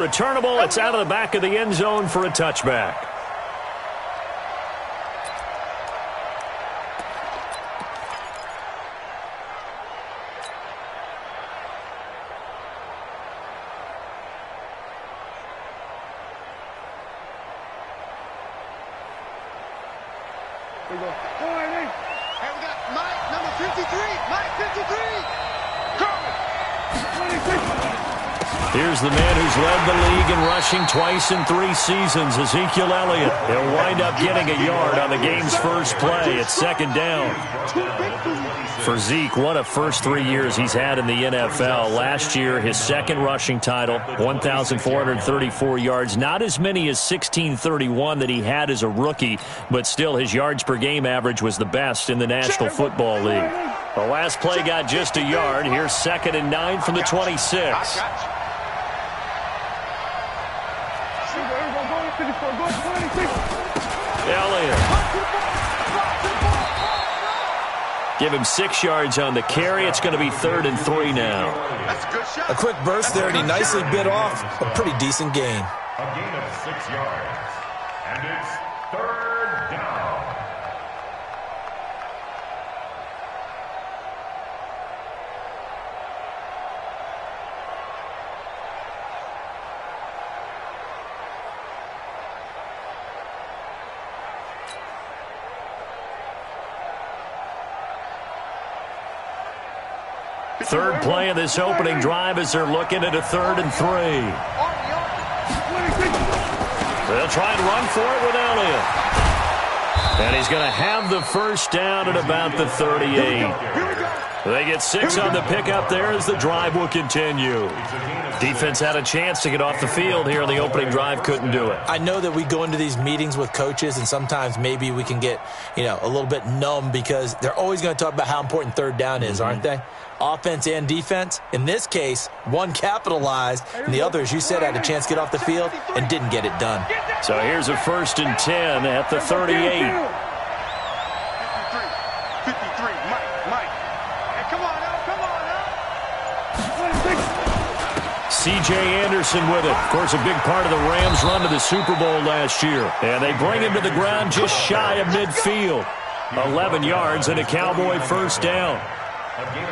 Returnable, it's out of the back of the end zone for a touchback. Here we go. And we got Mike, number 53. Mike, 53. Here's the man who's led the league in rushing twice in 3 seasons, Ezekiel Elliott. He'll wind up getting a yard on the game's first play. It's second down. For Zeke, what a first 3 years he's had in the NFL. Last year, his second rushing title, 1,434 yards. Not as many as 1,631 that he had as a rookie, but still his yards per game average was the best in the National Football League. The last play got just a yard. Here's 2nd and 9 from the 26. Elliott. Give him 6 yards on the carry. It's going to be 3rd and 3 now. A quick burst there, and he nicely bit off a pretty decent gain. A gain of 6 yards. And it's 3rd down. Third play of this opening drive as they're looking at a 3rd and 3. They'll try and run for it with Elliott. And he's going to have the first down at about the 38. They get 6 on the pickup there as the drive will continue. Defense had a chance to get off the field here on the opening drive, couldn't do it. I know that we go into these meetings with coaches, and sometimes maybe we can get, a little bit numb because they're always going to talk about how important 3rd down is, aren't they? Offense and defense. In this case, one capitalized, and the other, as you said, had a chance to get off the field and didn't get it done. So here's a 1st and 10 at the 38. 53, Mike. Hey, come on now. C.J. Anderson with it. Of course, a big part of the Rams' run to the Super Bowl last year. And they bring him to the ground just shy of midfield. 11 yards and a Cowboy first down.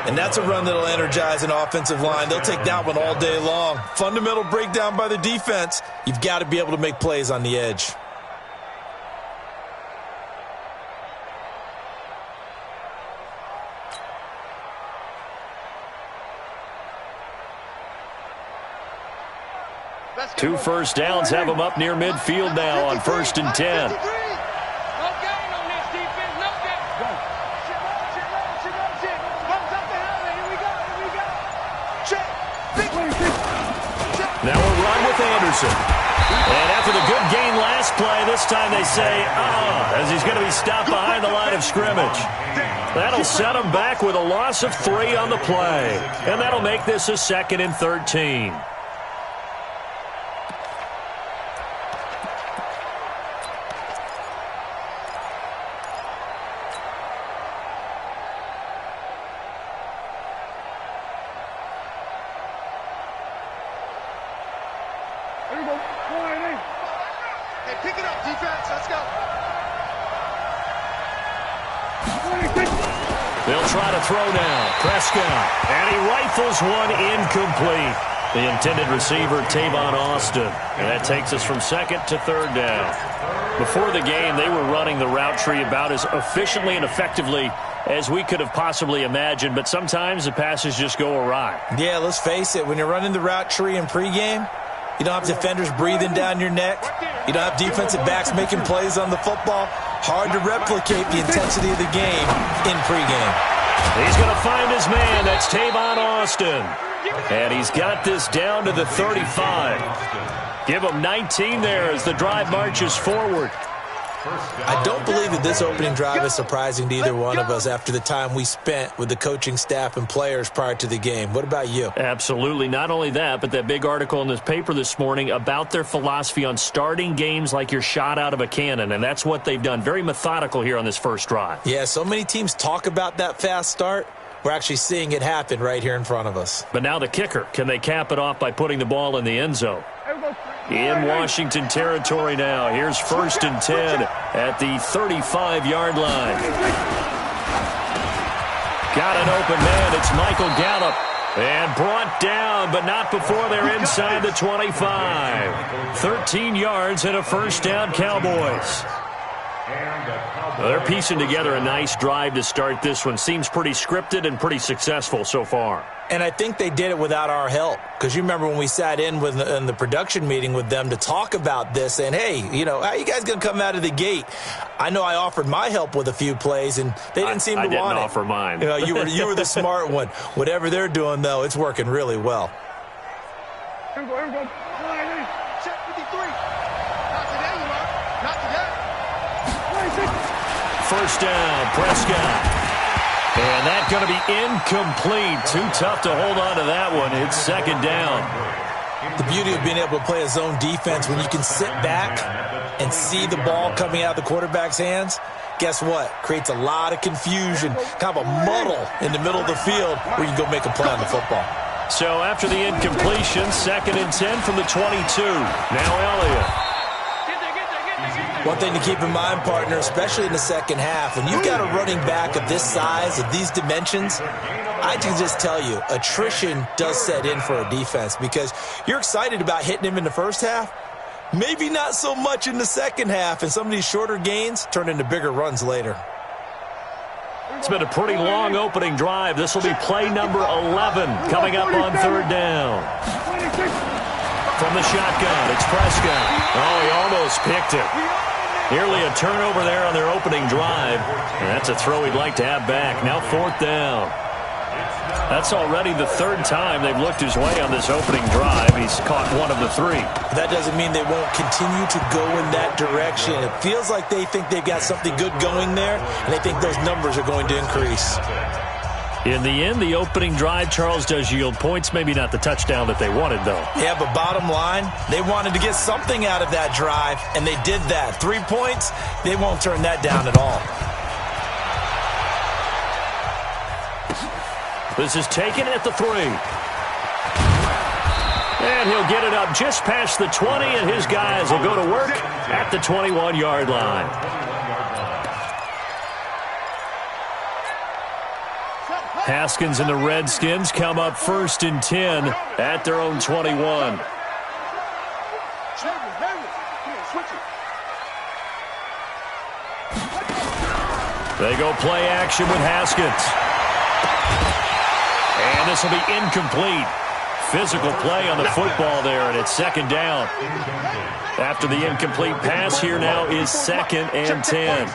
And that's a run that'll energize an offensive line. They'll take that one all day long. Fundamental breakdown by the defense. You've got to be able to make plays on the edge. Two first downs have them up near midfield now on 1st and 10. Now a run with Anderson. And after the good gain last play, this time they say, as he's going to be stopped behind the line of scrimmage. That'll set him back with a loss of 3 on the play. And that'll make this a 2nd and 13. Hey, pick it up, defense. Let's go. They'll try to throw now. Prescott. And he rifles one incomplete. The intended receiver, Tavon Austin. And that takes us from 2nd to 3rd down. Before the game, they were running the route tree about as efficiently and effectively as we could have possibly imagined, but sometimes the passes just go awry. Yeah, let's face it. When you're running the route tree in pregame, you don't have defenders breathing down your neck. You don't have defensive backs making plays on the football. Hard to replicate the intensity of the game in pregame. He's going to find his man. That's Tavon Austin. And he's got this down to the 35. Give him 19 there as the drive marches forward. I don't believe that this opening drive is surprising to either one of us after the time we spent with the coaching staff and players prior to the game. What about you? Absolutely. Not only that, but that big article in this paper this morning about their philosophy on starting games like you're shot out of a cannon, and that's what they've done. Very methodical here on this first drive. Yeah, so many teams talk about that fast start. We're actually seeing it happen right here in front of us. But now the kicker. Can they cap it off by putting the ball in the end zone? in Washington territory now. Here's 1st and 10 at the 35-yard line. Got an open man. It's Michael Gallup. And brought down, but not before they're inside the 25. 13 yards and a first down, Cowboys. Well, they're piecing together a nice drive to start this one. Seems pretty scripted and pretty successful so far. And I think they did it without our help. Because you remember when we sat in the production meeting with them to talk about this, and hey, how are you guys going to come out of the gate? I know I offered my help with a few plays, and they didn't seem to want it. I didn't offer mine. You were the smart one. Whatever they're doing, though, it's working really well. Check 53. Not today, you are. Not today. First down, Prescott. And that's going to be incomplete. Too tough to hold on to that one. It's second down. The beauty of being able to play a zone defense when you can sit back and see the ball coming out of the quarterback's hands, guess what? Creates a lot of confusion, kind of a muddle in the middle of the field where you can go make a play on the football. So after the incompletion, 2nd and 10 from the 22. Now Elliott. One thing to keep in mind, partner, especially in the second half, when you've got a running back of this size, of these dimensions, I can just tell you, attrition does set in for a defense because you're excited about hitting him in the first half, maybe not so much in the second half, and some of these shorter gains turn into bigger runs later. It's been a pretty long opening drive. This will be play number 11 coming up on 3rd down. From the shotgun, it's Prescott. Oh, he almost picked it. Nearly a turnover there on their opening drive. And that's a throw he'd like to have back. Now 4th down. That's already the 3rd time they've looked his way on this opening drive. He's caught one of the 3. That doesn't mean they won't continue to go in that direction. It feels like they think they've got something good going there, and they think those numbers are going to increase. In the end, the opening drive, Charles, does yield points. Maybe not the touchdown that they wanted, though. Yeah, but bottom line, they wanted to get something out of that drive, and they did that. 3 points, they won't turn that down at all. This is taken at the 3. And he'll get it up just past the 20, and his guys will go to work at the 21-yard line. Haskins and the Redskins come up 1st and 10 at their own 21. They go play action with Haskins. And this will be incomplete. Physical play on the football there, and it's 2nd down. After the incomplete pass, here now is 2nd and 10.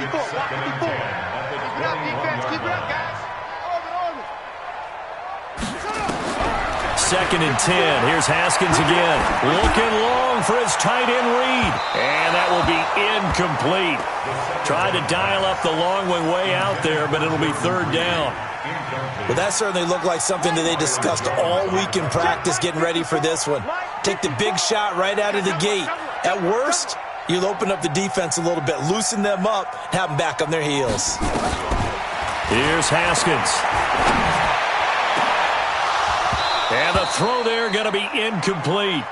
Second and 10. Here's Haskins again. Looking long for his tight end read. And that will be incomplete. Tried to dial up the long one way out there, but it'll be 3rd down. Well, that certainly looked like something that they discussed all week in practice getting ready for this one. Take the big shot right out of the gate. At worst, you'll open up the defense a little bit, loosen them up, and have them back on their heels. Here's Haskins. And the throw there going to be incomplete.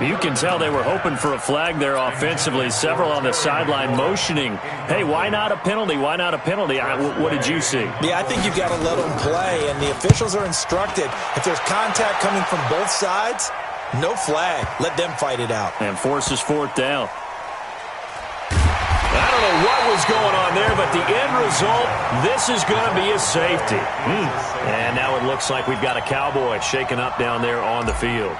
You can tell they were hoping for a flag there offensively. Several on the sideline motioning, hey, why not a penalty? Why not a penalty? What did you see? Yeah, I think you've got to let them play, and the officials are instructed. If there's contact coming from both sides, no flag. Let them fight it out. And forces 4th down. I don't know what was going on there, but the end result, this is going to be a safety. And now it looks like we've got a Cowboy shaken up down there on the field.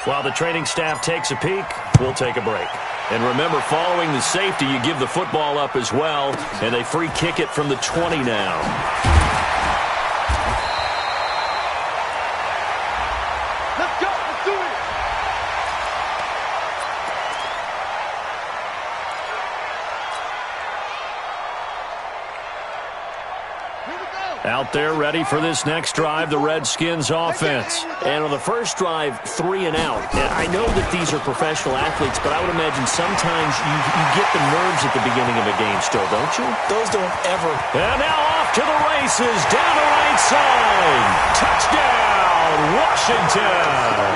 While the training staff takes a peek, we'll take a break. And remember, following the safety, you give the football up as well, and they free kick it from the 20 now. Out there ready for this next drive, the Redskins offense. And on the first drive, 3 and out. And I know that these are professional athletes, but I would imagine sometimes you get the nerves at the beginning of a game still, don't you? Those don't ever. And now off to the races, down the right side. Touchdown, Washington.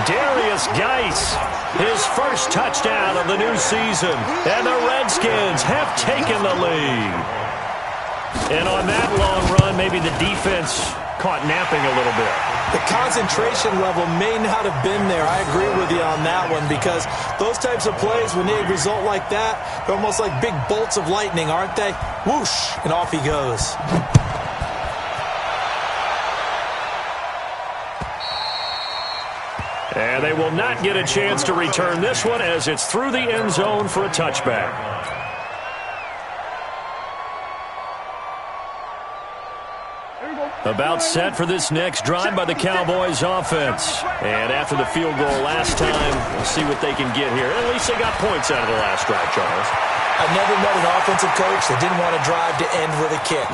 Darius Geis, his first touchdown of the new season. And the Redskins have taken the lead. And on that long run, maybe the defense caught napping a little bit. The concentration level may not have been there. I agree with you on that one, because those types of plays, when they result like that, they're almost like big bolts of lightning, aren't they? Whoosh, and off he goes. And they will not get a chance to return this one as it's through the end zone for a touchback. About set for this next drive by the Cowboys offense. And after the field goal last time, we'll see what they can get here. At least they got points out of the last drive, Charles. I've never met an offensive coach that didn't want to drive to end with a kick.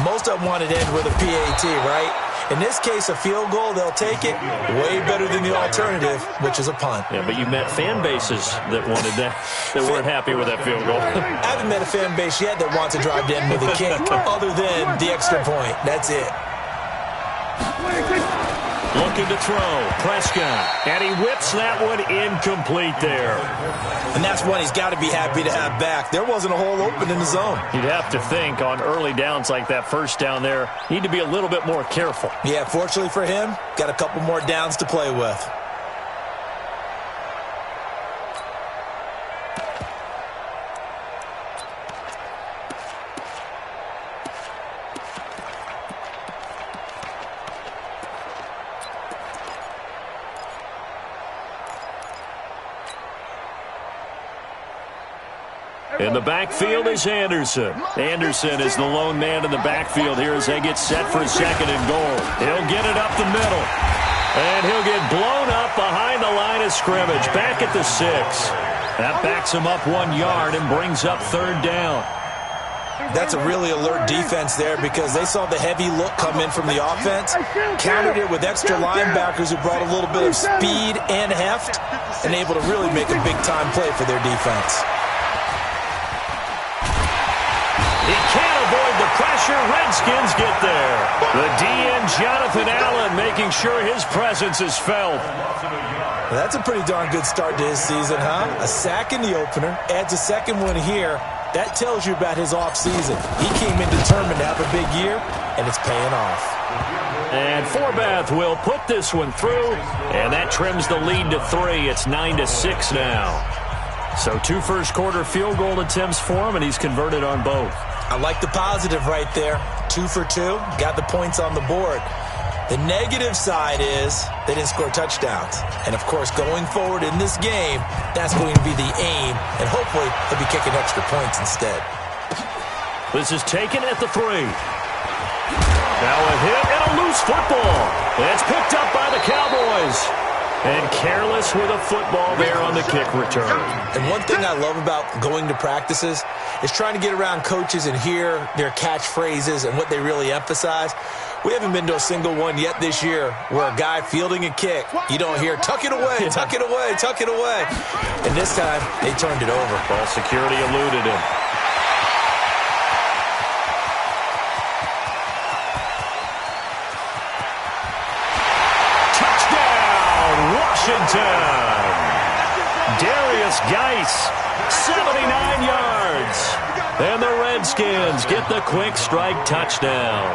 Most of them wanted to end with a PAT, right? In this case, a field goal, they'll take it. Way better than the alternative, which is a punt. Yeah, but you've met fan bases that wanted that weren't happy with that field goal. I haven't met a fan base yet that wants to drive to end with a kick, other than the extra point. That's it. Looking to throw, Prescott, and he whips that one incomplete there. And that's one he's got to be happy to have back. There wasn't a hole open in the zone. You'd have to think on early downs like that first down there, need to be a little bit more careful. Yeah, fortunately for him, got a couple more downs to play with. In the backfield is Anderson. Anderson is the lone man in the backfield here as they get set for a second and goal. He'll get it up the middle. And he'll get blown up behind the line of scrimmage. Back at the 6. That backs him up 1 yard and brings up third down. That's a really alert defense there, because they saw the heavy look come in from the offense, countered it with extra linebackers who brought a little bit of speed and heft, and able to really make a big-time play for their defense. He can't avoid the pressure. Redskins get there. The DN, Jonathan Allen, making sure his presence is felt. That's a pretty darn good start to his season, huh? A sack in the opener, adds a second one here. That tells you about his offseason. He came in determined to have a big year, and it's paying off. And Forbath will put this one through, and that trims the lead to 3. It's 9-6 now. So 2 first-quarter field goal attempts for him, and he's converted on both. I like the positive right there. 2 for 2, got the points on the board. The negative side is they didn't score touchdowns. And, of course, going forward in this game, that's going to be the aim, and hopefully he'll be kicking extra points instead. This is taken at the 3. Now a hit and a loose football. It's picked up by the Cowboys. And careless with a football there on the kick return. And one thing I love about going to practices is trying to get around coaches and hear their catchphrases and what they really emphasize. We haven't been to a single one yet this year where a guy fielding a kick, you don't hear, tuck it away, tuck it away, tuck it away. And this time, they turned it over. Ball security eluded him. Washington. Darius Geis, 79 yards. And the Redskins get the quick strike touchdown.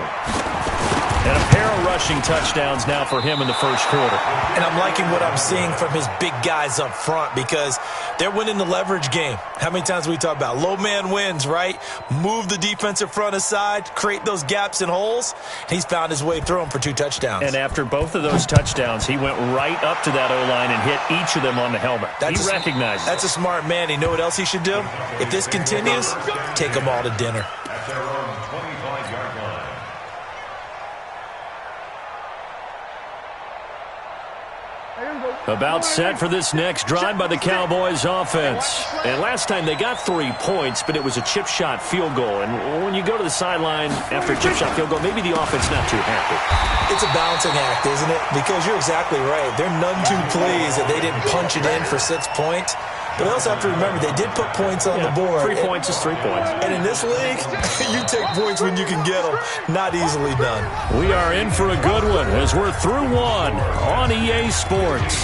And a pair of rushing touchdowns now for him in the first quarter. And I'm liking what I'm seeing from his big guys up front, because they're winning the leverage game. How many times we talk about low man wins, right? Move the defensive front aside, create those gaps and holes. He's found his way through them for 2 touchdowns. And after both of those touchdowns, he went right up to that O-line and hit each of them on the helmet. He recognized it. That's a smart man. You know what else he should do? If this continues, take them all to dinner. About set for this next drive by the Cowboys offense. And last time they got 3 points, but it was a chip shot field goal. And when you go to the sideline after a chip shot field goal, maybe the offense not too happy. It's a balancing act, isn't it? Because you're exactly right. They're none too pleased that they didn't punch it in for 6 points. But I also have to remember they did put points on the board. 3 points is 3 points. And in this league, you take points when you can get them. Not easily done. We are in for a good one as we're through 1 on EA Sports.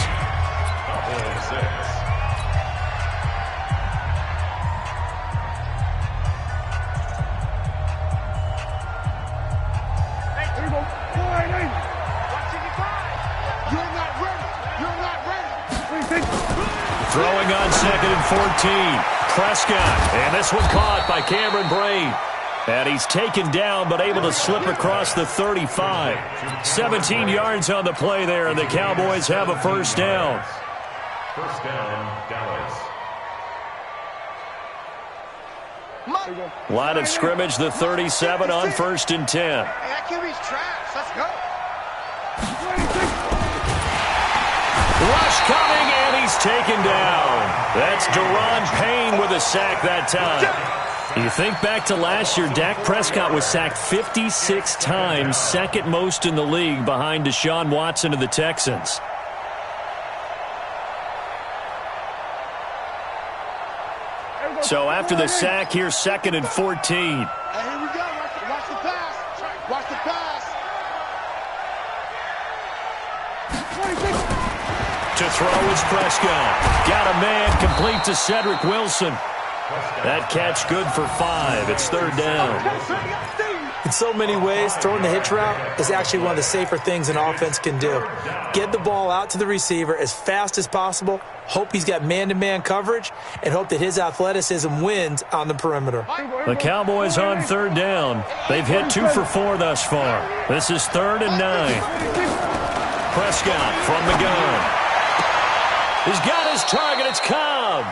Throwing on 2nd and 14. Prescott, and this one caught by Cameron Braid. And he's taken down but able to slip across the 35. 17 yards on the play there, and the Cowboys have a first down. First down, Dallas. Line of scrimmage, the 37 on 1st and 10. That QB's trash. Let's go. Rush coming, and he's taken down. That's Deron Payne with a sack that time. You think back to last year, Dak Prescott was sacked 56 times, second most in the league behind Deshaun Watson of the Texans. So after the sack, here's 2nd and 14. Hey, here we go. Watch the pass. Watch the pass. To throw is Prescott. Got a man complete to Cedric Wilson. That catch good for 5. It's 3rd down. In so many ways, throwing the hitch route is actually one of the safer things an offense can do. Get the ball out to the receiver as fast as possible, hope he's got man-to-man coverage, and hope that his athleticism wins on the perimeter. The Cowboys on 3rd down. They've hit 2 for 4 thus far. This is 3rd and 9. Prescott from the gun. He's got his target. It's Cobb.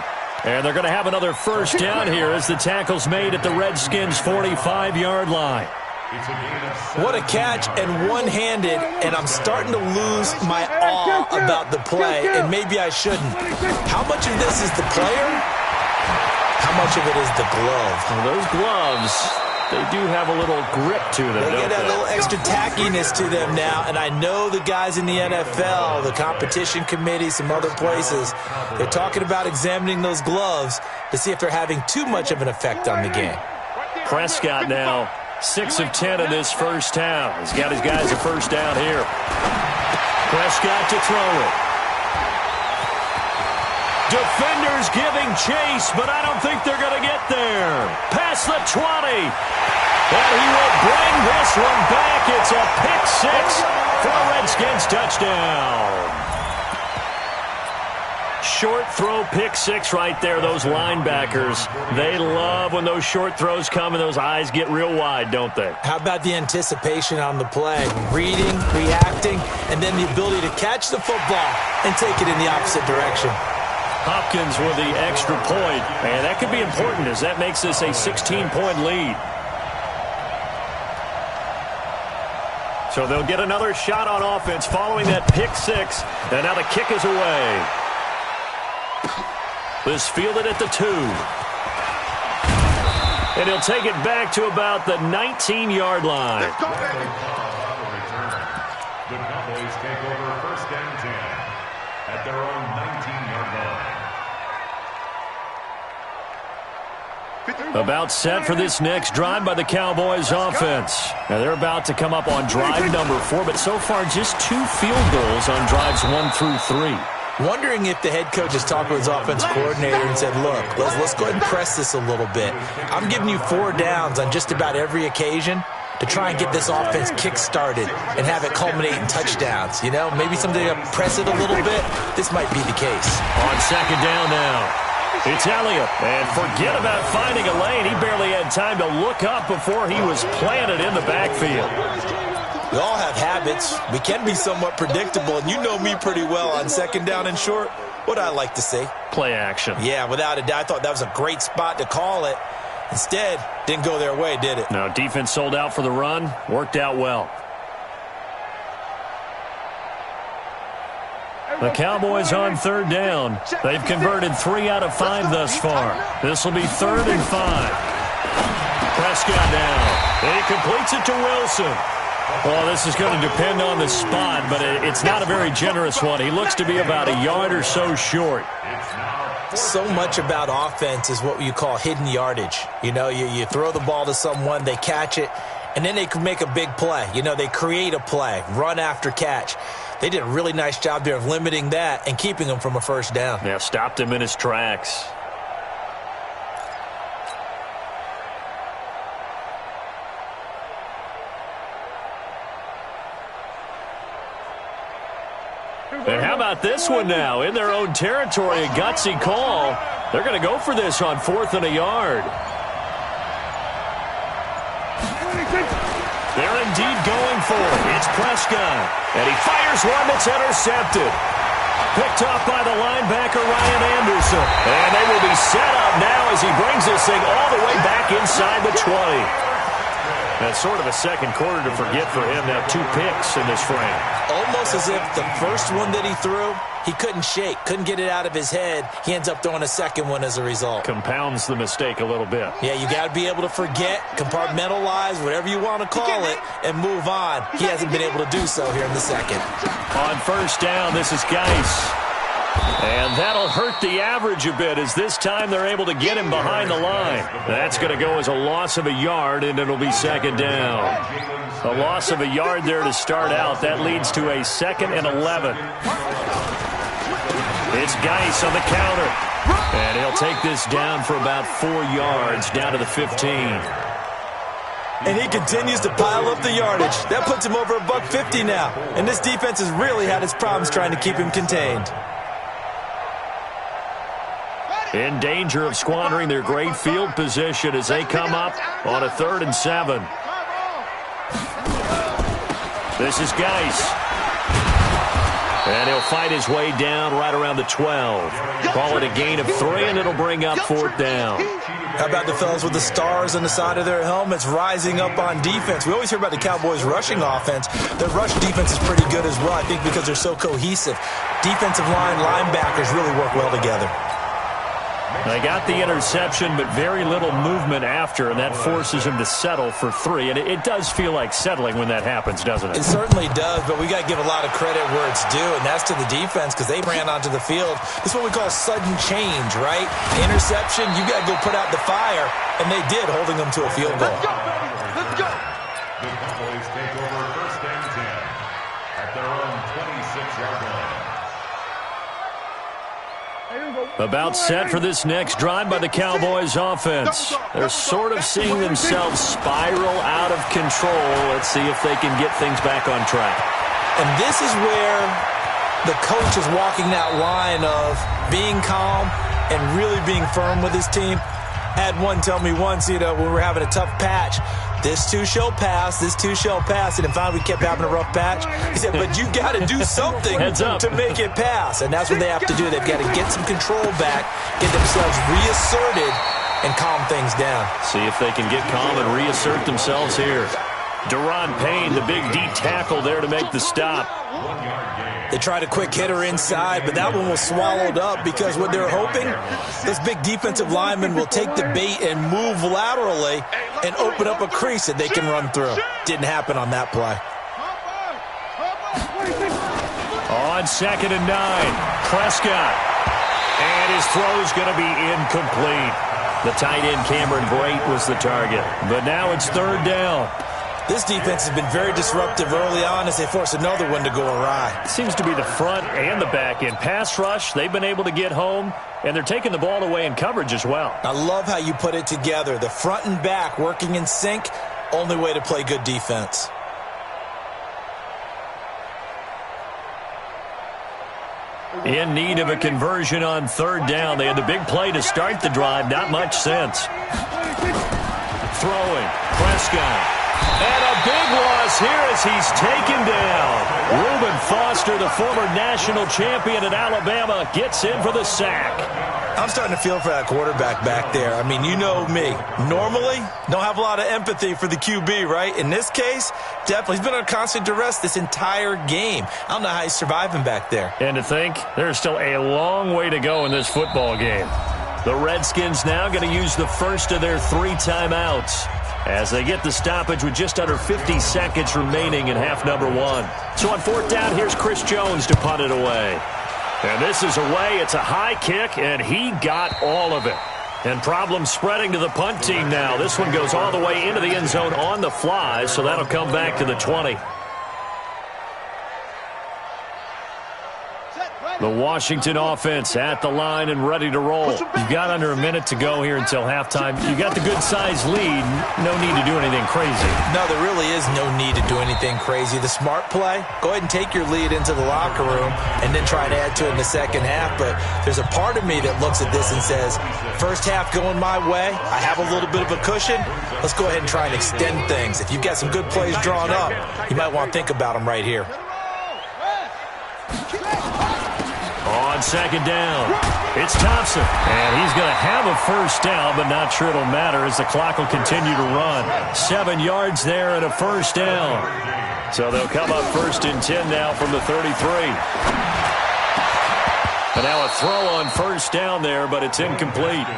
And they're going to have another first down here as the tackle's made at the Redskins' 45-yard line. What a catch, and one-handed, and I'm starting to lose my awe about the play, and maybe I shouldn't. How much of this is the player? How much of it is the glove? Well, those gloves, they do have a little grip to them, They don't get that they? little extra tackiness to them now, and I know the guys in the NFL, the competition committee, some other places, they're talking about examining those gloves to see if they're having too much of an effect on the game. Prescott now 6 of 10 in this first half. He's got his guys a first down here. Prescott to throw it. Defenders giving chase, but I don't think they're going to get there. Past the 20. And he will bring this one back. It's a pick 6 for a Redskins touchdown. Short throw pick 6 right there. Those linebackers, they love when those short throws come and those eyes get real wide, don't they? How about the anticipation on the play? Reading, reacting, and then the ability to catch the football and take it in the opposite direction. Hopkins with the extra point, and that could be important as that makes this a 16-point lead. So they'll get another shot on offense following that pick 6, and now the kick is away. This fielded at the 2. And he'll take it back to about the 19-yard line. The Cowboys take over 1st and 10 at their own 19-yard line. About set for this next drive by the Cowboys offense. Now they're about to come up on drive number 4, but so far just 2 field goals on drives 1 through 3. Wondering if the head coach has talked with his offense coordinator and said, look, let's go ahead and press this a little bit. I'm giving you 4 downs on just about every occasion to try and get this offense kick-started and have it culminate in touchdowns. You know, maybe something to press it a little bit. This might be the case. On 2nd down now, it's Elliott. And forget about finding a lane. He barely had time to look up before he was planted in the backfield. We all have habits. We can be somewhat predictable, and you know me pretty well on 2nd down and short. What I like to see. Play action. Yeah, without a doubt. I thought that was a great spot to call it. Instead, didn't go their way, did it? No, defense sold out for the run. Worked out well. The Cowboys on 3rd down. They've converted 3 out of 5 thus far. This will be 3rd and 5. Prescott now. He completes it to Wilson. Well, this is going to depend on the spot, but it's not a very generous one. He looks to be about a yard or so short. So much about offense is what you call hidden yardage. You know, you throw the ball to someone, they catch it, and then they can make a big play. You know, they create a play, run after catch. They did a really nice job there of limiting that and keeping him from a first down. Yeah, stopped him in his tracks. And how about about this one now? In their own territory, a gutsy call. They're going to go for this on 4th and a yard. They're indeed going for it. It's Prescott. And he fires one that's intercepted. Picked off by the linebacker, Ryan Anderson. And they will be set up now as he brings this thing all the way back inside the 20. That's sort of a second quarter to forget for him. Now 2 picks in this frame. Almost as if the first one that he threw, he couldn't shake, couldn't get it out of his head. He ends up throwing a second one as a result. Compounds the mistake a little bit. Yeah, you got to be able to forget, compartmentalize, whatever you want to call it, and move on. He hasn't been able to do so here in the second. On 1st down, this is Geis. And that'll hurt the average a bit as this time they're able to get him behind the line. That's going to go as a loss of a yard, and it'll be 2nd down. A loss of a yard there to start out. That leads to a 2nd and 11. It's Geis on the counter. And he'll take this down for about 4 yards, down to the 15. And he continues to pile up the yardage. That puts him over $150 now. And this defense has really had its problems trying to keep him contained. In danger of squandering their great field position as they come up on a 3rd and 7. This is Geis. And he'll fight his way down right around the 12. Call it a gain of 3, and it'll bring up 4th down. How about the fellas with the stars on the side of their helmets rising up on defense? We always hear about the Cowboys' rushing offense. Their rush defense is pretty good as well, I think, because they're so cohesive. Defensive line, linebackers really work well together. They got the interception, but very little movement after, and that forces him to settle for 3. And it does feel like settling when that happens, doesn't it? It certainly does, but we got to give a lot of credit where it's due, and that's to the defense because they ran onto the field. This is what we call sudden change, right? Interception, you got to go put out the fire, and they did, holding them to a field goal. Let's go, baby. Let's go. The Cowboys take over 1st and 10 at their own 26-yard line. About set for this next drive by the Cowboys offense. They're sort of seeing themselves spiral out of control. Let's see if they can get things back on track. And this is where the coach is walking that line of being calm and really being firm with his team. Had one tell me once, when we were having a tough patch, this too shall pass, this too shall pass. And finally we kept having a rough patch. He said, but you got to do something to make it pass. And that's what they have to do. They've got to get some control back, get themselves reasserted, and calm things down. See if they can get calm and reassert themselves here. Deron Payne, the big D tackle there to make the stop. They tried a quick hitter inside, but that one was swallowed up because what they're hoping, those big defensive linemen will take the bait and move laterally and open up a crease that they can run through. Didn't happen on that play. On 2nd and 9, Prescott. And his throw's going to be incomplete. The tight end Cameron Brate was the target. But now it's 3rd down. This defense has been very disruptive early on as they force another one to go awry. It seems to be the front and the back end. Pass rush, they've been able to get home, and they're taking the ball away in coverage as well. I love how you put it together. The front and back working in sync, only way to play good defense. In need of a conversion on 3rd down. They had the big play to start the drive. Not much sense. Throwing. Prescott. And a big loss here as he's taken down. Reuben Foster, the former national champion at Alabama, gets in for the sack. I'm starting to feel for that quarterback back there. I mean, you know me. Normally, don't have a lot of empathy for the QB, right? In this case, definitely. He's been under constant duress this entire game. I don't know how he's surviving back there. And to think, there's still a long way to go in this football game. The Redskins now going to use the first of their 3 timeouts as they get the stoppage with just under 50 seconds remaining in half number 1. So on 4th down, here's Chris Jones to punt it away. And this is away. It's a high kick, and he got all of it. And problems spreading to the punt team now. This one goes all the way into the end zone on the fly, so that'll come back to the 20. Set, right. The Washington offense at the line and ready to roll. You've got under a minute to go here until halftime. You got the good-sized lead. No need to do anything crazy. No, there really is no need to do anything crazy. The smart play, go ahead and take your lead into the locker room and then try and add to it in the second half. But there's a part of me that looks at this and says, first half going my way, I have a little bit of a cushion. Let's go ahead and try and extend things. If you've got some good plays drawn up, you might want to think about them right here. On second down, it's Thompson. And he's going to have a first down, but not sure it'll matter as the clock will continue to run. 7 yards there and a first down. So they'll come up first and 10 now from the 33. And now a throw on first down there, but it's incomplete.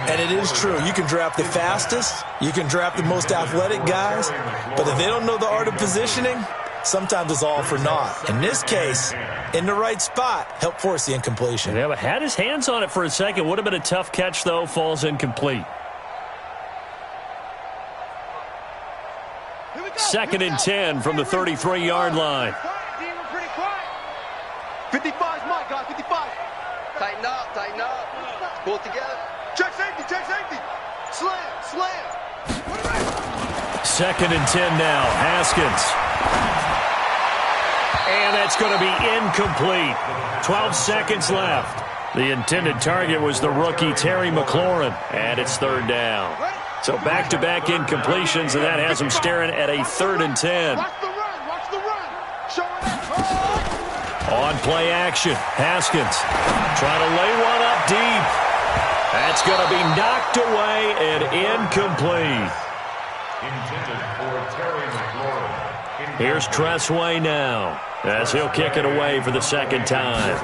And it is true. You can draft the fastest. You can draft the most athletic guys. But if they don't know the art of positioning, sometimes it's all for naught. In this case, in the right spot, helped force the incompletion. Yeah, but had his hands on it for a second. Would have been a tough catch, though. Falls incomplete. Second and 10 from the 33-yard line. 55's Mike, guys, 55. Tighten up, tighten up. Pull it together. Check safety, check safety. Slam, slam. Second and 10 now. Haskins. And that's going to be incomplete. 12 seconds left. The intended target was the rookie Terry McLaurin, and it's third down. So back-to-back incompletions, and that has him staring at a 3rd and 10. Watch the run, watch the run. Show it. On play action, Haskins trying to lay one up deep. That's going to be knocked away and incomplete. Intended for Terry McLaurin. Here's Tressway now as he'll kick it away for the second time.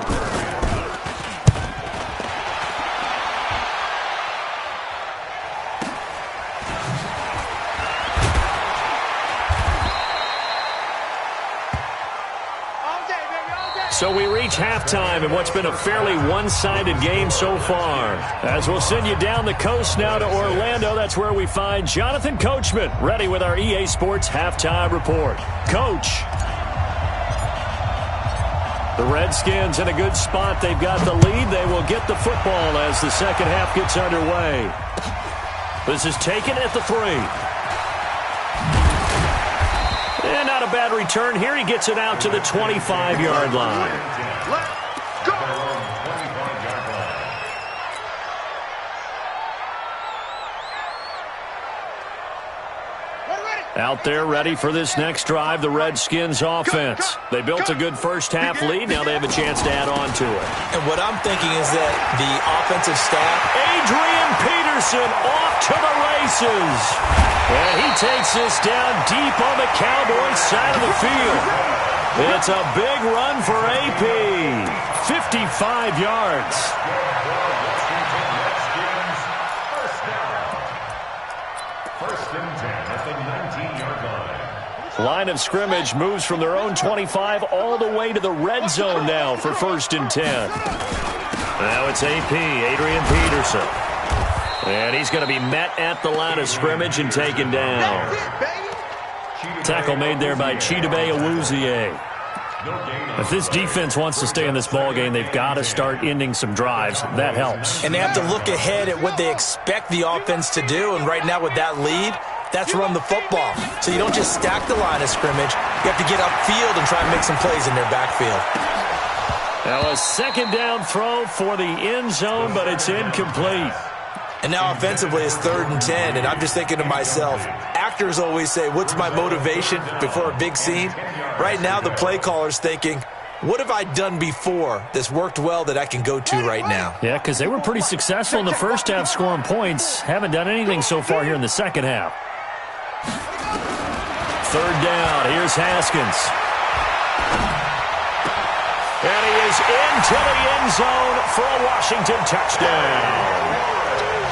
So we reach halftime in what's been a fairly one-sided game so far. As we'll send you down the coast now to Orlando, that's where we find Jonathan Coachman, ready with our EA Sports Halftime Report. Coach. The Redskins in a good spot. They've got the lead. They will get the football as the second half gets underway. This is taken at the 3. And not a bad return here. He gets it out to the 25-yard line. Out there ready for this next drive, the Redskins offense. They built a good first half lead. Now they have a chance to add on to it. And what I'm thinking is that the offensive staff, Adrian Peterson off to the races. And he takes this down deep on the Cowboys side of the field. It's a big run for AP. 55 yards. First and 10 at the 19-yard line. Line of scrimmage moves from their own 25 all the way to the red zone now for first and 10. Now it's AP, Adrian Peterson. And he's going to be met at the line of scrimmage and taken down. Tackle made there by Chidobe Awuzie. If this defense wants to stay in this ballgame, they've got to start ending some drives. That helps. and they have to look ahead at what they expect the offense to do. And right now with that lead, that's run the football. So you don't just stack the line of scrimmage. You have to get upfield and try and make some plays in their backfield. Now a second down throw for the end zone, but it's incomplete. And now offensively it's 3rd and 10, and I'm just thinking to myself, actors always say, what's my motivation before a big scene? Right now the play caller's thinking, what have I done before that's worked well that I can go to right now? Yeah, because they were pretty successful in the first half scoring points. Haven't done anything so far here in the second half. 3rd down. Here's Haskins. And he is into the end zone for a Washington touchdown.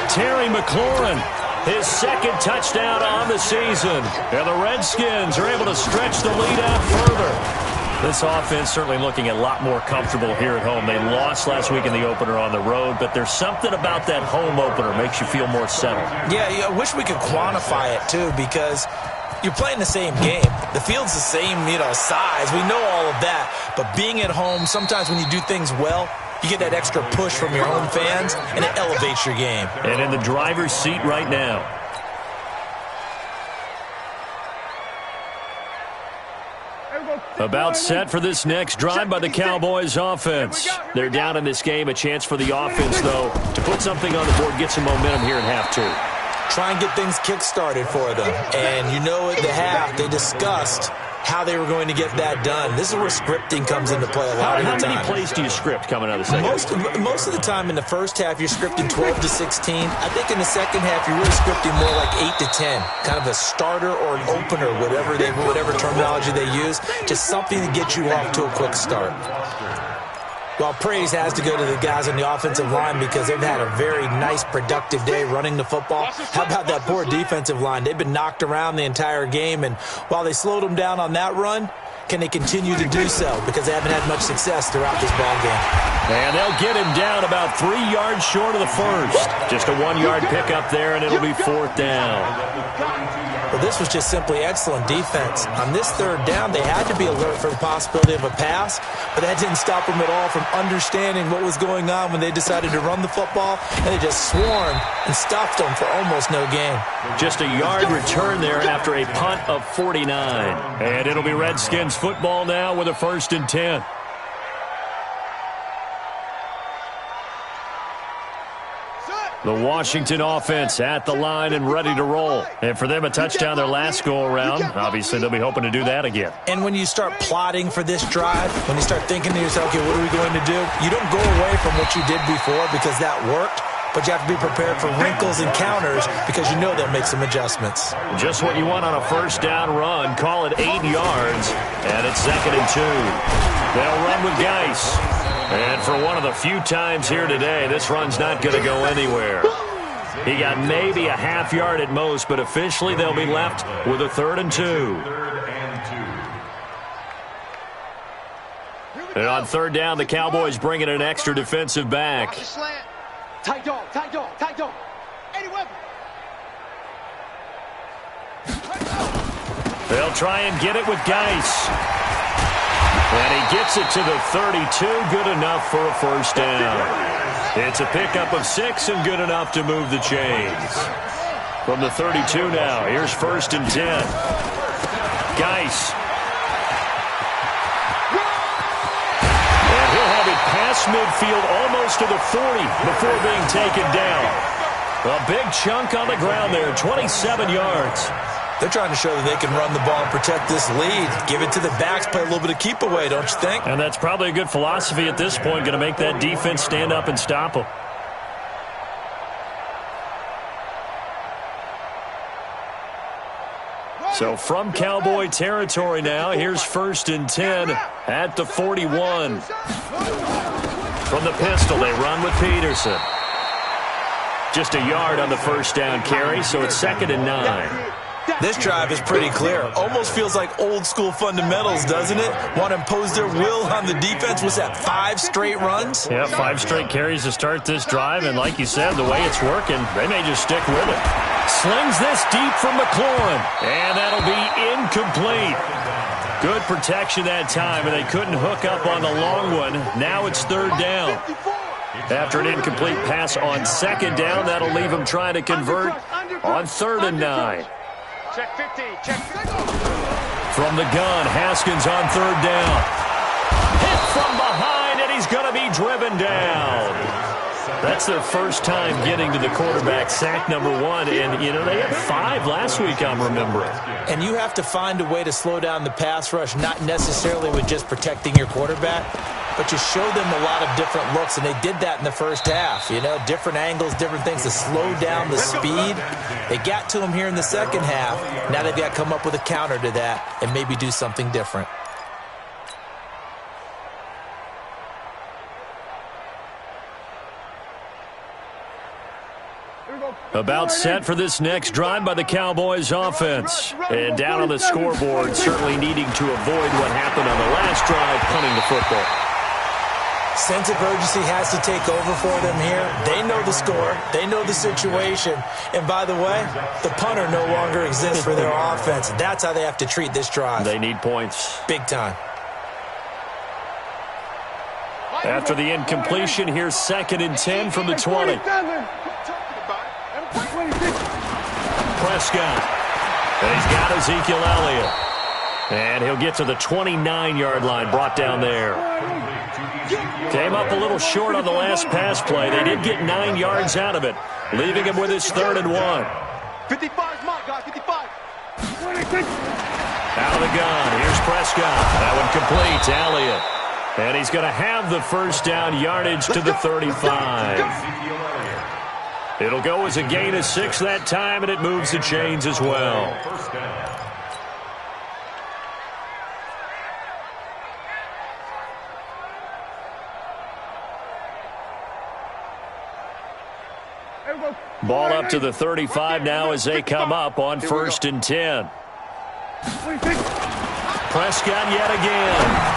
Terry McLaurin, his second touchdown on the season. And the Redskins are able to stretch the lead out further. This offense certainly looking a lot more comfortable here at home. They lost last week in the opener on the road, but there's something about that home opener makes you feel more settled. Yeah, I wish we could quantify it, too, because You're playing the same game. The field's the same, size. We know all of that. But being at home, sometimes when you do things well, you get that extra push from your home fans, and it elevates your game. And in the driver's seat right now. About set for this next drive by the Cowboys offense. They're down in this game. A chance for the offense, though, to put something on the board, get some momentum here in half two. Try and get things kick-started for them. And at the half, they discussed how they were going to get that done. This is where scripting comes into play a lot of the time. How many plays do you script coming out of the second? Most of the time in the first half, you're scripting 12 to 16. I think in the second half, you're really scripting more like 8 to 10. Kind of a starter or an opener, whatever terminology they use. Just something to get you off to a quick start. Well, praise has to go to the guys on the offensive line because they've had a very nice, productive day running the football. How about that poor defensive line? They've been knocked around the entire game, and while they slowed them down on that run, can they continue to do so? Because they haven't had much success throughout this ball game. And they'll get him down about 3 yards short of the first. Just a 1-yard pickup there, and it'll be 4th down. Well, this was just simply excellent defense. On this 3rd down, they had to be alert for the possibility of a pass, but that didn't stop them at all from understanding what was going on when they decided to run the football, and they just swarmed and stopped them for almost no gain. Just a yard return there after a punt of 49. And it'll be Redskins football now with a 1st and 10. The Washington offense at the line and ready to roll. And for them, a touchdown their last go-around. Obviously, they'll be hoping to do that again. And when you start plotting for this drive, when you start thinking to yourself, okay, what are we going to do? You don't go away from what you did before because that worked, but you have to be prepared for wrinkles and counters because you know they'll make some adjustments. Just what you want on a 1st down run. Call it 8 yards, and it's 2nd and 2. They'll run with Geis. And for one of the few times here today, this run's not going to go anywhere. He got maybe a half yard at most, but officially they'll be left with a 3rd and 2. And on 3rd down, the Cowboys bring in an extra defensive back. Tight dog. Eddie Weber. They'll try and get it with Geis. And he gets it to the 32, good enough for a 1st down. It's a pickup of 6 and good enough to move the chains. From the 32 now, here's 1st and 10. Geis. And he'll have it past midfield almost to the 40 before being taken down. A big chunk on the ground there, 27 yards. They're trying to show that they can run the ball and protect this lead. Give it to the backs, play a little bit of keep away, don't you think? And that's probably a good philosophy at this point, going to make that defense stand up and stop them. So from Cowboy territory now, here's 1st and 10 at the 41. From the pistol, they run with Peterson. Just a yard on the 1st down carry, so it's 2nd and 9. This drive is pretty clear. Almost feels like old-school fundamentals, doesn't it? Want to impose their will on the defense. Was that 5 straight runs? Yeah, 5 straight carries to start this drive, and like you said, the way it's working, they may just stick with it. Slings this deep from McLaurin, and that'll be incomplete. Good protection that time, and they couldn't hook up on the long one. Now it's 3rd down. After an incomplete pass on 2nd down, that'll leave them trying to convert on 3rd and 9. Check 50. Check 50. From the gun, Haskins on 3rd down. Hit from behind, and he's going to be driven down. That's their first time getting to the quarterback, sack number 1. And, they had 5 last week, I'm remembering. And you have to find a way to slow down the pass rush, not necessarily with just protecting your quarterback, but you show them a lot of different looks, and they did that in the first half. Different angles, different things to slow down the speed. They got to him here in the second half. Now they've got to come up with a counter to that and maybe do something different. About set for this next drive by the Cowboys offense. And down on the scoreboard, certainly needing to avoid what happened on the last drive, punting the football. Sense of urgency has to take over for them here. They know the score. They know the situation. And by the way, the punter no longer exists for their offense. That's how they have to treat this drive. They need points. Big time. After the incompletion, here's 2nd and 10 from the 20. Prescott. And he's got Ezekiel Elliott. And he'll get to the 29-yard line, brought down there. Came up a little short on the last pass play. They did get 9 yards out of it, leaving him with his 3rd and 1. 55 is mine, guys, 55. Out of the gun. Here's Prescott. That one complete to Elliott. And he's going to have the first down, yardage to the 35. It'll go as a gain of 6 that time, and it moves the chains as well. Ball up to the 35 now as they come up on 1st and 10. Prescott yet again.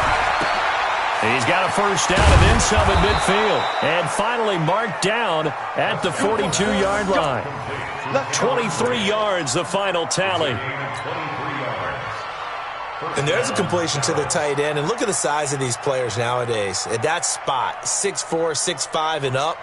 He's got a first down and then some at midfield. And finally marked down at the 42-yard line. 23 yards, the final tally. And there's a completion to the tight end. And look at the size of these players nowadays. At that spot, 6'4", 6'5", and up.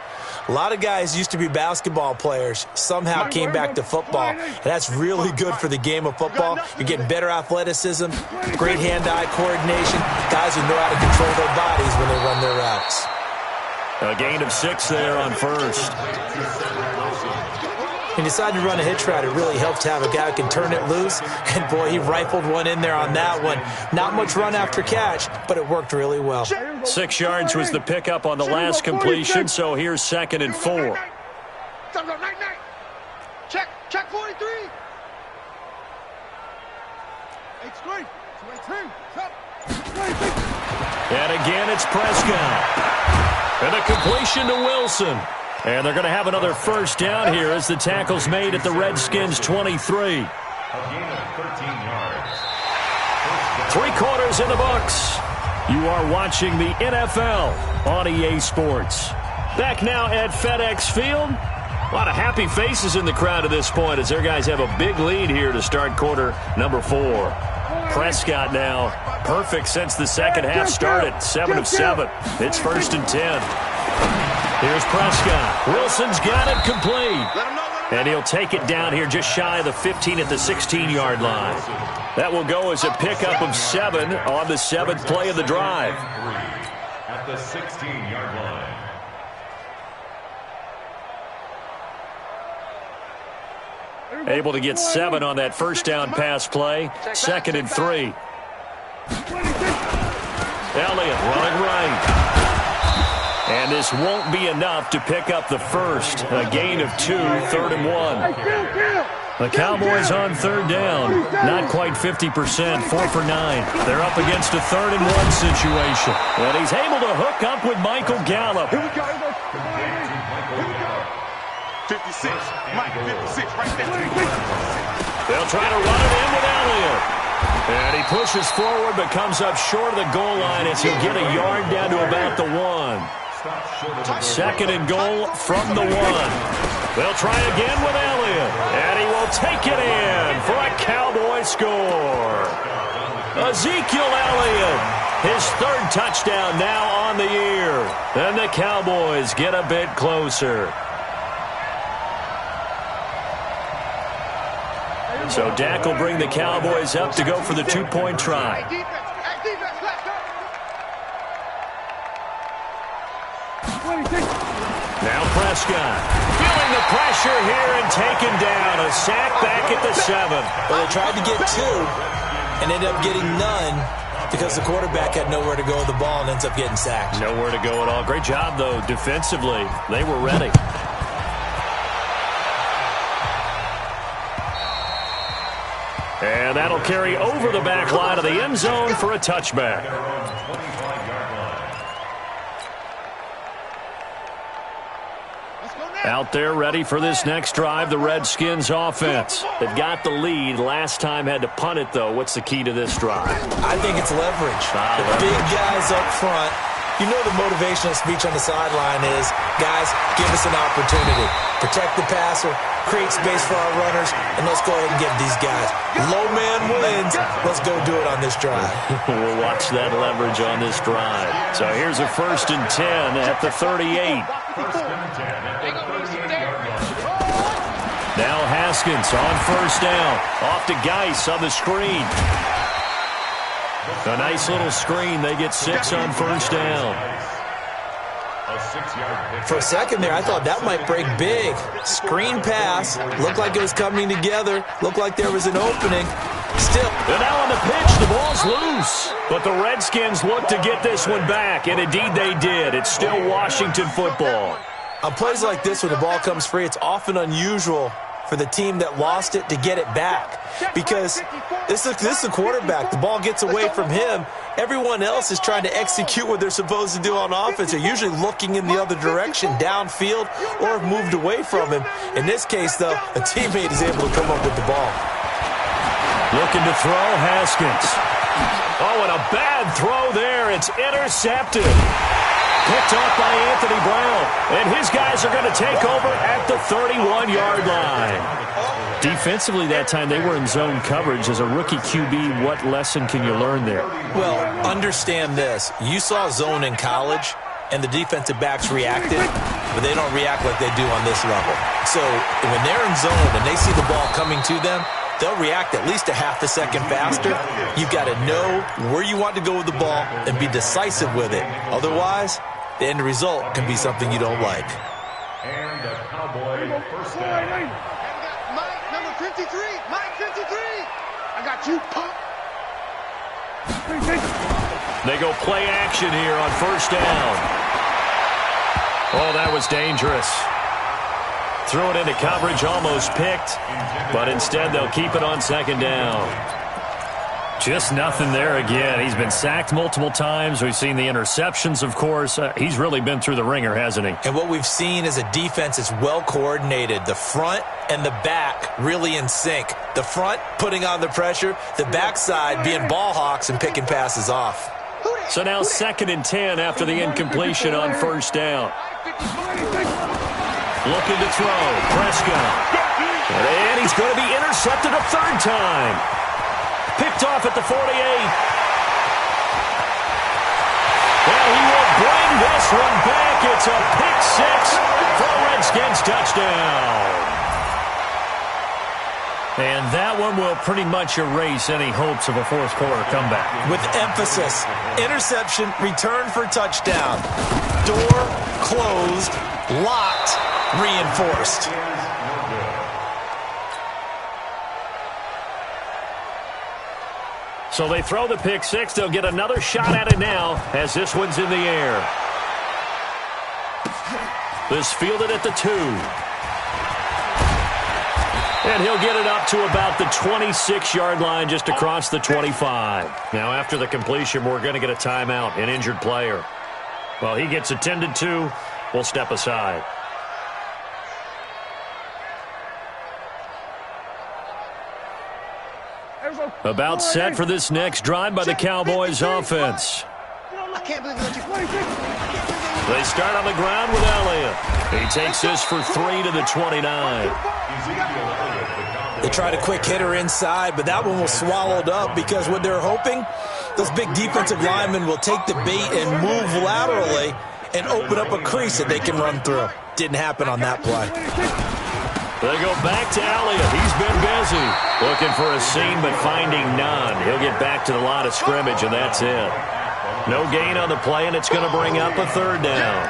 A lot of guys used to be basketball players, somehow came back to football, and that's really good for the game of football. You're getting better athleticism, great hand-eye coordination, guys who know how to control their bodies when they run their routes. A gain of 6 there on 1st. He decided to run a hitch route. It really helps to have a guy who can turn it loose, and boy, he rifled one in there on that one. Not much run after catch, but it worked really well. 6 yards was the pickup on the last completion, so here's 2nd and 4. Check 43. And again, it's Prescott. And a completion to Wilson. And they're going to have another first down here as the tackle's made at the Redskins' 23. 3 quarters in the books. You are watching the NFL on EA Sports. Back now at FedEx Field. A lot of happy faces in the crowd at this point as their guys have a big lead here to start quarter number 4. Prescott now perfect since the second half started. 7 of 7. It's 1st and 10. Here's Prescott. Wilson's got it complete. And he'll take it down here just shy of the 15 at the 16-yard line. That will go as a pickup of 7 on the 7th play of the drive. At the 16-yard line. Able to get 7 on that first down pass play. 2nd and 3. Elliott running right. And this won't be enough to pick up the first. A gain of 2, 3rd and 1. The Cowboys on 3rd down. Not quite 50%, 4 for 9. They're up against a 3rd and 1 situation. And he's able to hook up with Michael Gallup. 56. Mike, 56, right there. They'll try to run it in with Elliott. And he pushes forward but comes up short of the goal line as he'll get a yard down to about the 1. 2nd and goal from the 1. They'll try again with Elliott. And he will take it in for a Cowboy score. Ezekiel Elliott, his 3rd touchdown now on the year. And the Cowboys get a bit closer. So Dak will bring the Cowboys up to go for the 2-point try. Now Prescott feeling the pressure here and taken down. A sack back at the 7. Well, they tried to get 2 and ended up getting none because the quarterback had nowhere to go with the ball and ends up getting sacked. Nowhere to go at all. Great job, though, defensively. They were ready. And that'll carry over the back line of the end zone for a touchback. Out there ready for this next drive, the Redskins offense. They've got the lead. Last time had to punt it, though. What's the key to this drive? I think it's leverage. The big guys up front You know the motivational speech on the sideline is, guys, give us an opportunity. Protect the passer, create space for our runners, and let's go ahead and get these guys. Low man wins. Let's go do it on this drive. We'll watch that leverage on this drive. So here's a 1st and 10 at the 38. Now Haskins on 1st down. Off to Geis on the screen. A nice little screen. They get 6 on 1st down. For a second there, I thought that might break big. Screen pass. Looked like it was coming together. Looked like there was an opening. Still. And now on the pitch, the ball's loose. But the Redskins look to get this one back, and indeed they did. It's still Washington football. On plays like this, when the ball comes free, it's often unusual for the team that lost it to get it back. Because this is a quarterback. The ball gets away from him. Everyone else is trying to execute what they're supposed to do on offense. They're usually looking in the other direction, downfield, or have moved away from him. In this case, though, a teammate is able to come up with the ball. Looking to throw, Haskins. Oh, and a bad throw there. It's intercepted. Picked off by Anthony Brown. And his guys are going to take over at the 31-yard line. Defensively that time, they were in zone coverage. As a rookie QB, what lesson can you learn there? Well, understand this. You saw zone in college, and the defensive backs reacted, but they don't react like they do on this level. So when they're in zone and they see the ball coming to them, they'll react at least a half a second faster. You've got to know where you want to go with the ball and be decisive with it. Otherwise, the end result can be something you don't like. And the Cowboy 1st down. Mike, number 53. Mike, 53. I got you, punk. They go play action here on 1st down. Oh, that was dangerous. Threw it into coverage, almost picked, but instead they'll keep it on 2nd down. Just nothing there again. He's been sacked multiple times. We've seen the interceptions, of course. He's really been through the ringer, hasn't he? And what we've seen is a defense that's well coordinated. The front and the back really in sync. The front putting on the pressure, the backside being ball hawks and picking passes off. So now 2nd and 10 after the incompletion on 1st down. Looking to throw, Prescott. And he's going to be intercepted a 3rd time. Picked off at the 48. Well, he will bring this one back. It's a pick 6 for a Redskins touchdown. And that one will pretty much erase any hopes of a 4th quarter comeback. With emphasis, interception, return for touchdown. Door closed, locked, reinforced. So they throw the pick 6. They'll get another shot at it now as this one's in the air. This fielded at the 2. And he'll get it up to about the 26-yard line, just across the 25. Now after the completion, we're going to get a timeout, an injured player. Well, he gets attended to. We'll step aside. About set for this next drive by the Cowboys offense. I can't believe you. They start on the ground with Elliott. He takes this for 3 to the 29. They tried a quick hitter inside, but that one was swallowed up because what they're hoping, those big defensive linemen will take the bait and move laterally and open up a crease that they can run through. Didn't happen on that play. They go back to Elliott. He's been busy. Looking for a seam, but finding none. He'll get back to the line of scrimmage, and that's it. No gain on the play, and it's going to bring up a 3rd down.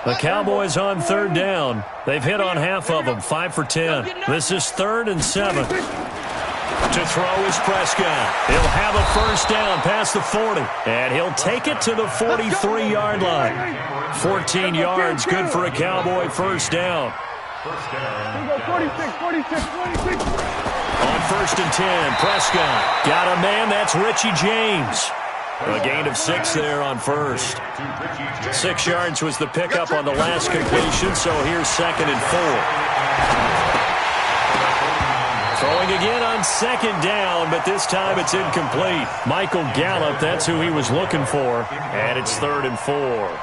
The Cowboys on 3rd down. They've hit on half of them, 5 for 10. This is 3rd and 7. To throw is Prescott. He'll have a 1st down past the 40. And he'll take it to the 43-yard line. 14 yards, good for a Cowboy 1st down. On 1st and 10, Prescott got a man. That's Richie James. A gain of 6 there on first. 6 yards was the pickup on the last completion, so here's 2nd and 4. Throwing again on 2nd down, but this time it's incomplete. Michael Gallup, that's who he was looking for. And it's 3rd and 4.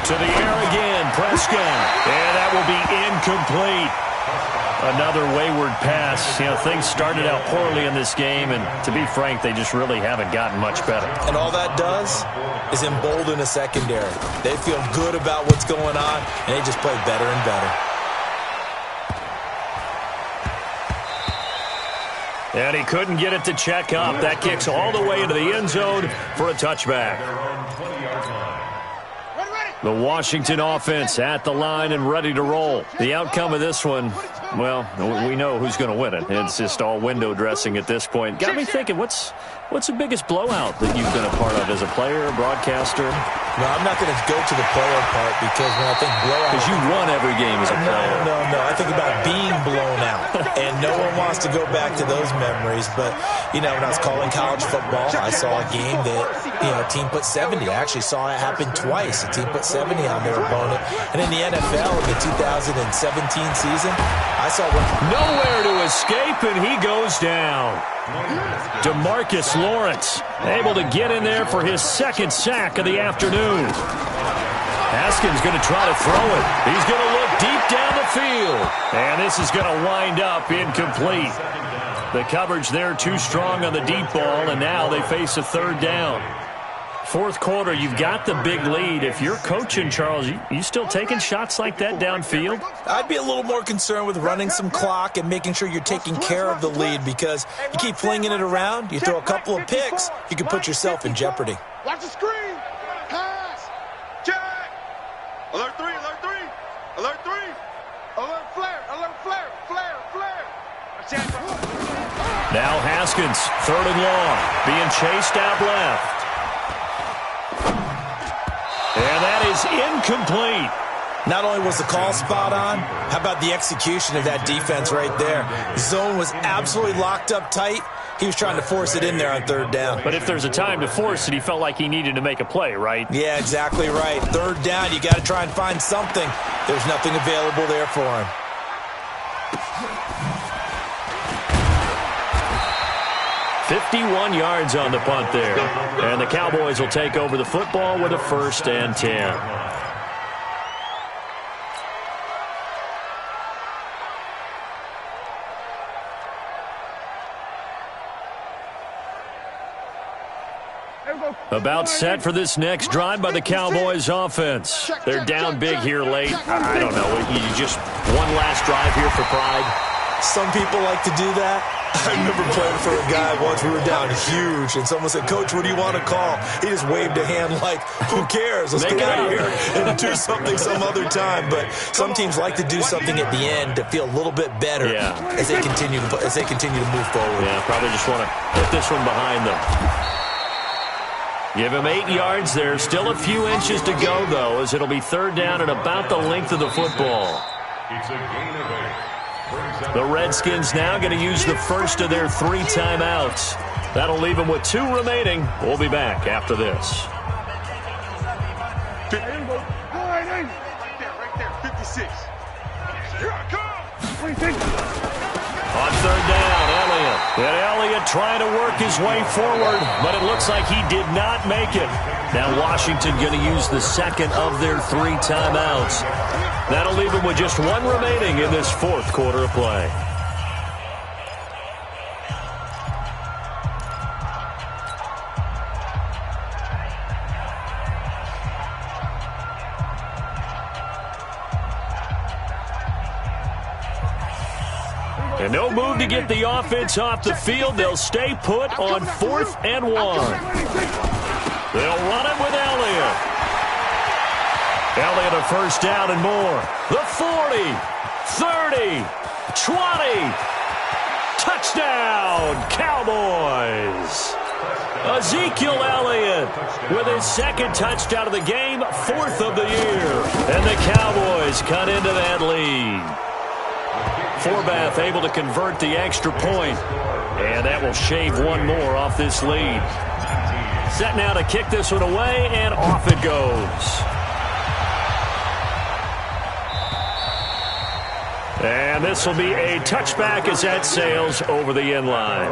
To the air again, Prescott. And that will be incomplete. Another wayward pass. You know, things started out poorly in this game, and to be frank, they just really haven't gotten much better. And all that does is embolden a secondary. They feel good about what's going on, and they just play better and better. And he couldn't get it to check up. That kicks all the way into the end zone for a touchback. The Washington offense at the line and ready to roll. The outcome of this one, well, we know who's going to win it. It's just all window dressing at this point. Got me thinking, what's the biggest blowout that you've been a part of as a player, a broadcaster? No, I'm not going to go to the player part because when I think blowout... Because you won every game as a player. No. I think about being blown out. And no one wants to go back to those memories. But, you know, when I was calling college football, I saw a game that, you know, a team put 70. I actually saw it happen twice. A team put 70 on their opponent. And in the NFL, in the 2017 season, I saw one. Nowhere to escape, and he goes down. DeMarcus Lawrence able to get in there for his 2nd sack of the afternoon. Haskins going to try to throw it. He's going to look deep down the field. And this is going to wind up incomplete. The coverage there too strong on the deep ball, and now they face a 3rd down. 4th quarter, you've got the big lead. If you're coaching, Charles, you still taking shots like that downfield? I'd be a little more concerned with running some clock and making sure you're taking care of the lead, because you keep flinging it around, you throw a couple of picks, you can put yourself in jeopardy. Watch the screen. Pass. Check. Alert 3, alert 3. Alert 3. Alert flare, alert flare, flare, flare. Now Haskins, 3rd and long, being chased out left. And that is incomplete. Not only was the call spot on, how about the execution of that defense right there? Zone was absolutely locked up tight. He was trying to force it in there on 3rd down. But if there's a time to force it, he felt like he needed to make a play, right? Yeah, exactly right. 3rd down, you got to try and find something. There's nothing available there for him. 51 yards on the punt there. And the Cowboys will take over the football with a 1st and 10. About set for this next drive by the Cowboys offense. They're down big here late. I don't know. You just one last drive here for pride. Some people like to do that. I remember playing for a guy once. We were down huge, and someone said, "Coach, what do you want to call?" He just waved a hand like, "Who cares? Let's get out of here and do something some other time." But some teams like to do something at the end to feel a little bit better as they continue to move forward. Yeah, probably just want to put this one behind them. Give him 8 yards there. Still a few inches to go, though, as it'll be 3rd down and about the length of the football. It's a gain of 8. The Redskins now going to use the first of their 3 timeouts. That'll leave them with 2 remaining. We'll be back after this. Right there, 56. Here I come. On 3rd down, Elliott. And Elliott trying to work his way forward, but it looks like he did not make it. Now Washington going to use the 2nd of their 3 timeouts. That'll leave them with just 1 remaining in this 4th quarter of play. And no move to get the offense off the field. They'll stay put on 4th and 1. They'll run it with Elliott. Elliott a 1st down and more. The 40, 30, 20. Touchdown, Cowboys. Ezekiel Elliott with his second touchdown of the game, fourth of the year. And the Cowboys cut into that lead. Forbath able to convert the extra point, and that will shave one more off this lead. Set now to kick this one away, and off it goes. And this will be a touchback as that sails over the end line.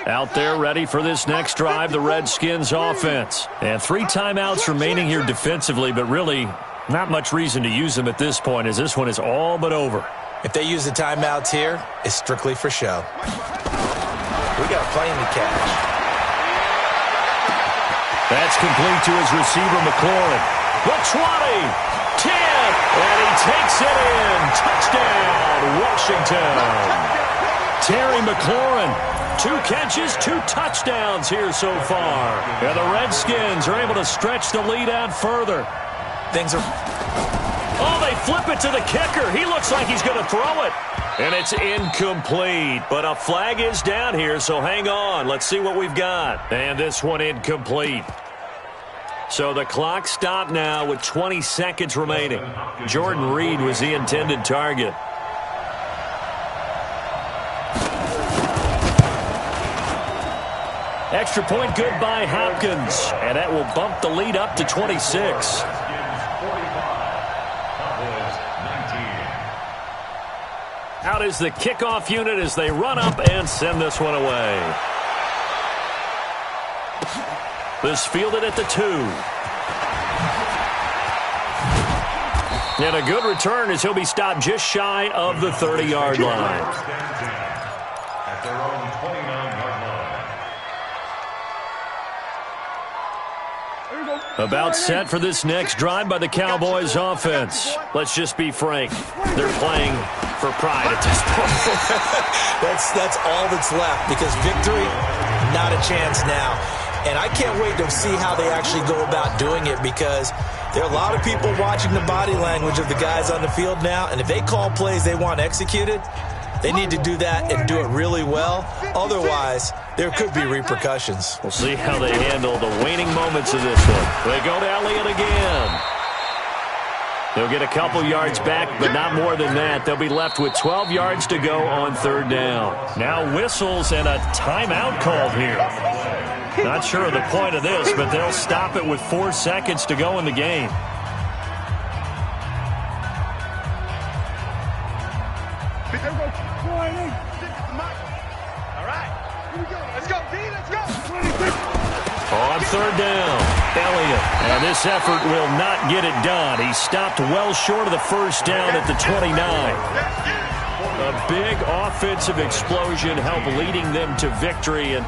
Out there ready for this next drive, the Redskins offense. And 3 timeouts remaining here defensively, but really not much reason to use them at this point as this one is all but over. If they use the timeouts here, it's strictly for show. We got a plane to catch. That's complete to his receiver, McLaurin. The 20, 10, and he takes it in. Touchdown, Washington. Terry McLaurin. 2 catches, 2 touchdowns here so far. And the Redskins are able to stretch the lead out further. Things are... Oh, they flip it to the kicker. He looks like he's going to throw it. And it's incomplete. But a flag is down here, so hang on. Let's see what we've got. And this one incomplete. So the clock stopped now with 20 seconds remaining. Jordan Reed was the intended target. Extra point good by Hopkins. And that will bump the lead up to 26. Out is the kickoff unit as they run up and send this one away. This fielded at the 2. And a good return as he'll be stopped just shy of the 30-yard line. At their own 29-yard line. About set for this next drive by the Cowboys offense. Let's just be frank. They're playing for pride at this point. that's all that's left because victory, not a chance now. And I can't wait to see how they actually go about doing it because there are a lot of people watching the body language of the guys on the field now. And if they call plays they want executed, they need to do that and do it really well. Otherwise, there could be repercussions. We'll see how they handle the waning moments of this one. They go to Elliott again. They'll get a couple yards back, but not more than that. They'll be left with 12 yards to go on 3rd down. Now whistles and a timeout called here. Not sure of the point of this, but they'll stop it with 4 seconds to go in the game. On 3rd down, Elliott. And this effort will not get it done. He stopped well short of the 1st down at the 29. A big offensive explosion helped leading them to victory. And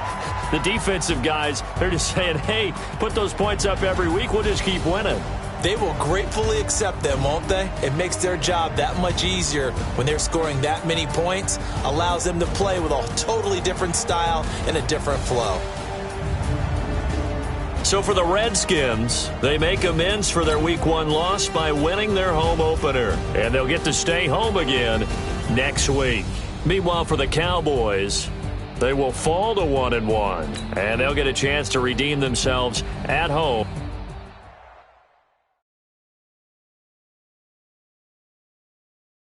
the defensive guys, they're just saying, hey, put those points up every week. We'll just keep winning. They will gratefully accept them, won't they? It makes their job that much easier when they're scoring that many points. Allows them to play with a totally different style and a different flow. So for the Redskins, they make amends for their Week 1 loss by winning their home opener. And they'll get to stay home again next week. Meanwhile, for the Cowboys, they will fall to 1-1. And they'll get a chance to redeem themselves at home